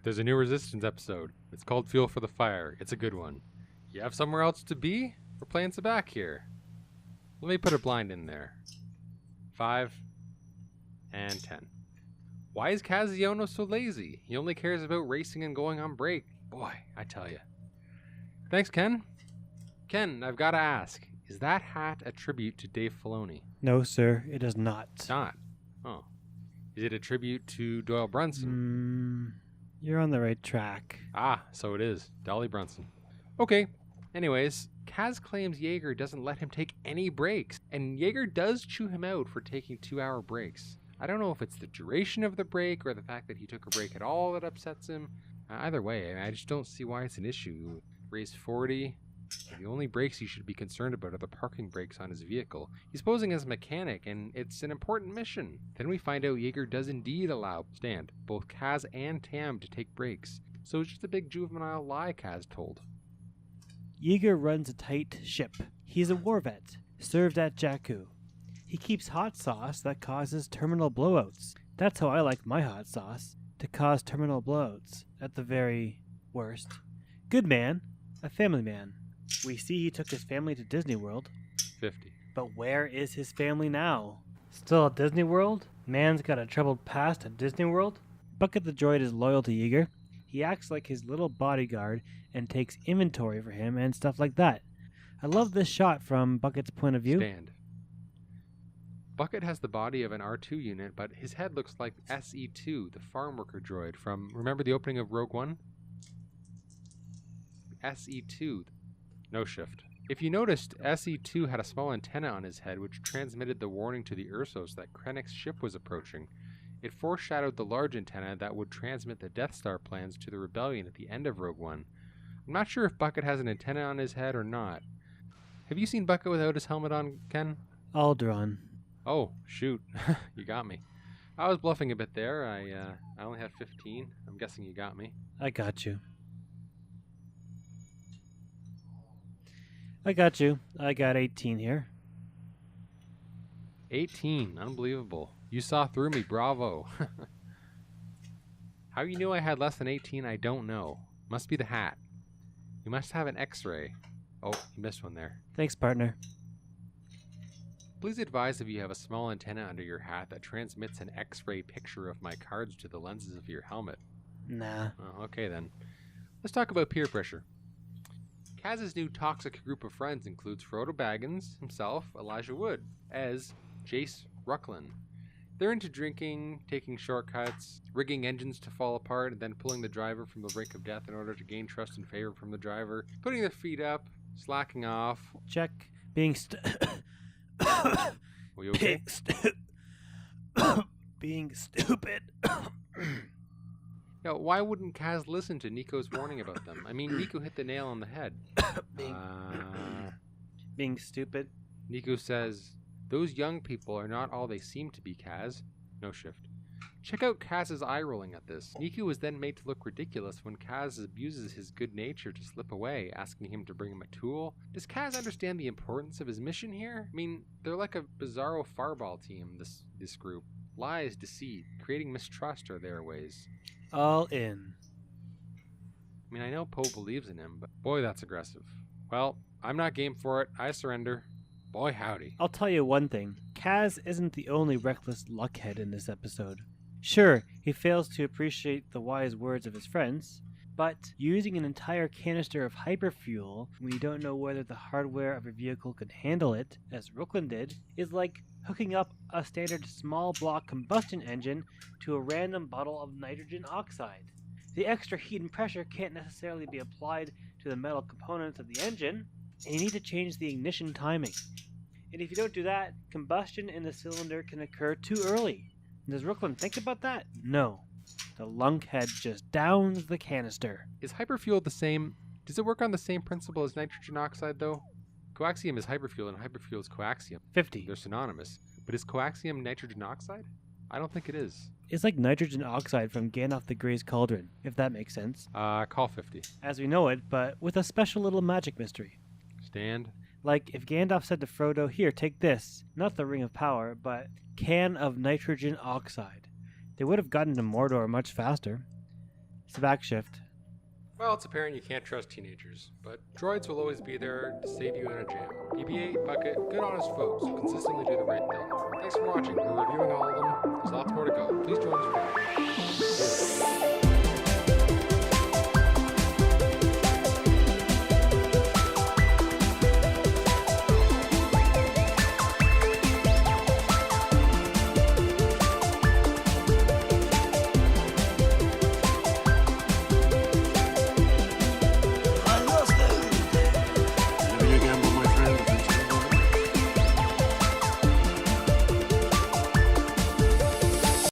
There's a new Resistance episode. It's called Fuel for the Fire. It's a good one. You have somewhere else to be? We're playing Sabacc here. Let me put a blind in there. 5 and 10. Why is Kazuyono so lazy? He only cares about racing and going on break. Boy, I tell you. Thanks, Ken. Ken, I've got to ask. Is that hat a tribute to Dave Filoni? No, sir, it is not. It's not. Oh. Is it a tribute to Doyle Brunson? You're on the right track. Ah, so it is. Dolly Brunson. Okay. Anyways, Kaz claims Jaeger doesn't let him take any breaks, and Jaeger does chew him out for taking 2-hour breaks. I don't know if it's the duration of the break or the fact that he took a break at all that upsets him. Either way, I just don't see why it's an issue. Race 40. The only brakes he should be concerned about are the parking brakes on his vehicle. He's posing as a mechanic, and it's an important mission. Then we find out Jaeger does indeed allow both Kaz and Tam to take breaks. So it's just a big juvenile lie Kaz told. Jaeger runs a tight ship. He's a war vet, served at Jakku. He keeps hot sauce that causes terminal blowouts. That's how I like my hot sauce, to cause terminal blowouts, at the very worst. Good man, a family man. We see he took his family to Disney World. 50. But where is his family now? Still at Disney World? Man's got a troubled past at Disney World? Bucket the droid is loyal to Jaeger. He acts like his little bodyguard and takes inventory for him and stuff like that. I love this shot from Bucket's point of view. Stand. Bucket has the body of an R2 unit, but his head looks like SE2, the farm worker droid from, remember the opening of Rogue One? SE2. No shift. If you noticed, SE2 had a small antenna on his head which transmitted the warning to the Ursos that Krennic's ship was approaching. It foreshadowed the large antenna that would transmit the Death Star plans to the Rebellion at the end of Rogue One. I'm not sure if Bucket has an antenna on his head or not. Have you seen Bucket without his helmet on, Ken? Alderaan. Oh, shoot. You got me. I was bluffing a bit there. I only had 15. I'm guessing you got me. I got you. I got you. I got 18 here. 18. Unbelievable. You saw through me. Bravo. How you knew I had less than 18, I don't know. Must be the hat. You must have an X-ray. Oh, you missed one there. Thanks, partner. Please advise if you have a small antenna under your hat that transmits an X-ray picture of my cards to the lenses of your helmet. Nah. Oh, okay then. Let's talk about peer pressure. Kaz's new toxic group of friends includes Frodo Baggins, himself, Elijah Wood, as Jace Rucklin. They're into drinking, taking shortcuts, rigging engines to fall apart, and then pulling the driver from the brink of death in order to gain trust and favor from the driver, putting their feet up, slacking off. Check. Being Were you okay? Being stupid. Now, why wouldn't Kaz listen to Nico's warning about them? I mean, Nico hit the nail on the head. Being stupid. Nico says, those young people are not all they seem to be, Kaz. No shift. Check out Kaz's eye rolling at this. Nico is then made to look ridiculous when Kaz abuses his good nature to slip away, asking him to bring him a tool. Does Kaz understand the importance of his mission here? I mean, they're like a bizarro farball team, this group. Lies, deceit, creating mistrust are their ways. All in. I mean, I know Poe believes in him, but boy, that's aggressive. Well, I'm not game for it. I surrender. Boy, howdy. I'll tell you one thing. Kaz isn't the only reckless lunkhead in this episode. Sure, he fails to appreciate the wise words of his friends, but using an entire canister of hyperfuel when you don't know whether the hardware of a vehicle can handle it, as Rucklin did, is like hooking up a standard small block combustion engine to a random bottle of nitrogen oxide. The extra heat and pressure can't necessarily be applied to the metal components of the engine, and you need to change the ignition timing. And if you don't do that, combustion in the cylinder can occur too early. Does Rucklin think about that? No. The lunkhead just downs the canister. Is hyperfuel the same? Does it work on the same principle as nitrogen oxide, though? Coaxium is hyperfuel and hyperfuel is coaxium. 50. They're synonymous. But is coaxium nitrogen oxide? I don't think it is. It's like nitrogen oxide from Gandalf the Grey's Cauldron, if that makes sense. Call 50. As we know it, but with a special little magic mystery. Stand. Like if Gandalf said to Frodo, here, take this, not the Ring of Power, but can of nitrogen oxide. They would have gotten to Mordor much faster. Sabacc shift. Well, it's apparent you can't trust teenagers, but droids will always be there to save you in a jam. BB-8, Bucket, good honest folks who consistently do the right thing. Thanks for watching. We're reviewing all of them. There's lots more to go. Please join us for more.